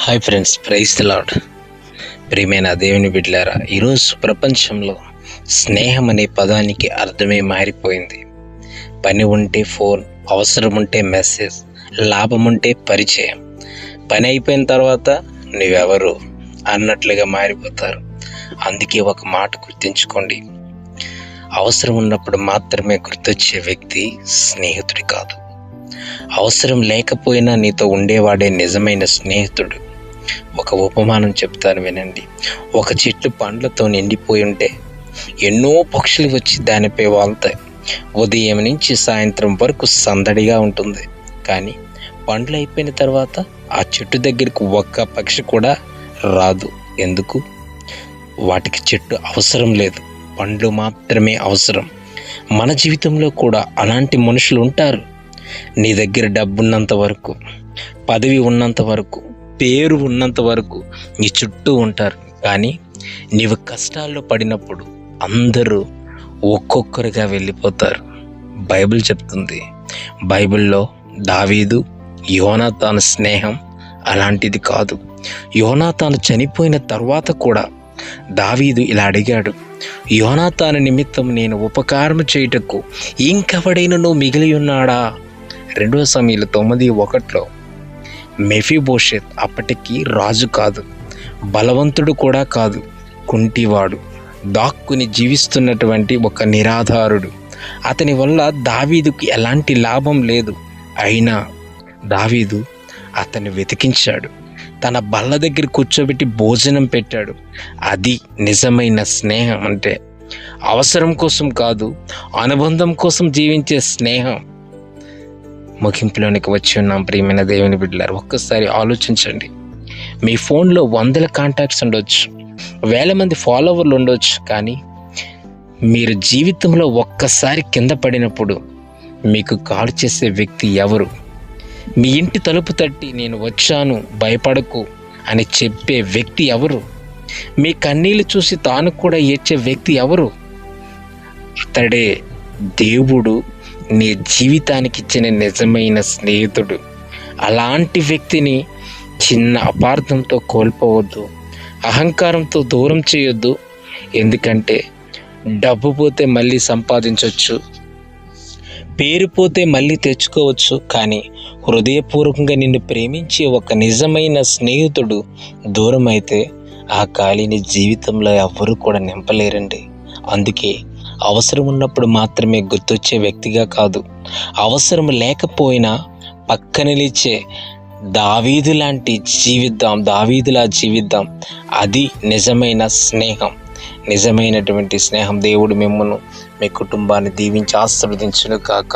Hi friends, praise the Lord. ప్రియమైన దేవుని బిడ్డలారా, ఈరోజు ప్రపంచంలో స్నేహం అనే పదానికి అర్థమే మారిపోయింది. పని ఉంటే ఫోన్, అవసరం ఉంటే మెసేజ్, లాభం ఉంటే పరిచయం. పని అయిపోయిన తర్వాత నువ్వెవరు అన్నట్లుగా మారిపోతారు. అందుకే ఒక మాట గుర్తుంచుకోండి, అవసరం ఉన్నప్పుడు మాత్రమే గుర్తొచ్చే వ్యక్తి స్నేహితుడి కాదు. అవసరం లేకపోయినా నీతో ఉండేవాడే నిజమైన స్నేహితుడు. ఒక ఉపమానం చెప్తాను వినండి. ఒక చెట్టు పండ్లతో నిండిపోయి ఉంటే ఎన్నో పక్షులు వచ్చి దానిపై వాళ్తాయి. ఉదయం నుంచి సాయంత్రం వరకు సందడిగా ఉంటుంది. కానీ పండ్లు అయిపోయిన తర్వాత ఆ చెట్టు దగ్గరికి ఒక్క పక్షి కూడా రాదు. ఎందుకు? వాటికి చెట్టు అవసరం లేదు, పండ్లు మాత్రమే అవసరం. మన జీవితంలో కూడా అలాంటి మనుషులు ఉంటారు. నీ దగ్గర డబ్బు ఉన్నంత వరకు, పదవి ఉన్నంత వరకు, పేరు ఉన్నంత వరకు నీ చుట్టూ ఉంటారు. కానీ నీవు కష్టాల్లో పడినప్పుడు అందరూ ఒక్కొక్కరిగా వెళ్ళిపోతారు. బైబిల్ చెప్తుంది. బైబిల్లో దావీదు, యోనాతాను స్నేహం అలాంటిది కాదు. యోనాతాను చనిపోయిన తర్వాత కూడా దావీదు ఇలా అడిగాడు, యోనాతాను నిమిత్తం నేను ఉపకారం చేయుటకు ఇంకెవడైనను మిగిలి ఉన్నాడా? 2 సమూయేలు 9:1 మెఫీబోషెత్ అప్పటికి రాజు కాదు, బలవంతుడు కూడా కాదు, కుంటివాడు, దాక్కుని జీవిస్తున్నటువంటి ఒక నిరాధారుడు. అతని వల్ల దావీదుకి ఎలాంటి లాభం లేదు. అయినా దావీదు అతన్ని వెతికించాడు, తన బల్ల దగ్గర కూర్చోబెట్టి భోజనం పెట్టాడు. అది నిజమైన స్నేహం. అంటే అవసరం కోసం కాదు, అనుబంధం కోసం జీవించే స్నేహం. ముగింపులోనికి వచ్చి ఉన్నాం. ప్రియమైన దేవుని బిడ్డలారు, ఒక్కసారి ఆలోచించండి. మీ ఫోన్లో 100 కాంటాక్ట్స్ ఉండొచ్చు, 1000 మంది ఫాలోవర్లు ఉండొచ్చు. కానీ మీరు జీవితంలో ఒక్కసారి కింద పడినప్పుడు మీకు కాల్ చేసే వ్యక్తి ఎవరు? మీ ఇంటి తలుపు తట్టి నేను వచ్చాను భయపడకు అని చెప్పే వ్యక్తి ఎవరు? మీ కన్నీళ్ళు చూసి తాను కూడా ఏడ్చే వ్యక్తి ఎవరు? అతడే దేవుడు నీ జీవితానికి ఇచ్చిన నిజమైన స్నేహితుడు. అలాంటి వ్యక్తిని చిన్న అపార్థంతో కోల్పోవద్దు, అహంకారంతో దూరం చేయొద్దు. ఎందుకంటే డబ్బు పోతే మళ్ళీ సంపాదించవచ్చు, పేరు పోతే మళ్ళీ తెచ్చుకోవచ్చు. కానీ హృదయపూర్వకంగా నిన్ను ప్రేమించే ఒక నిజమైన స్నేహితుడు దూరం అయితే ఆ ఖాళీని జీవితంలో ఎవ్వరూ కూడా నింపలేరండి. అందుకే అవసరం ఉన్నప్పుడు మాత్రమే గుర్తొచ్చే వ్యక్తిగా కాదు, అవసరం లేకపోయినా పక్కన నిలిచే దావీదులా జీవిద్దాం. అది నిజమైన స్నేహం. నిజమైనటువంటి స్నేహం. దేవుడు మిమ్మల్ని, మీ కుటుంబాన్ని దీవించి ఆశీర్వదించును కాక.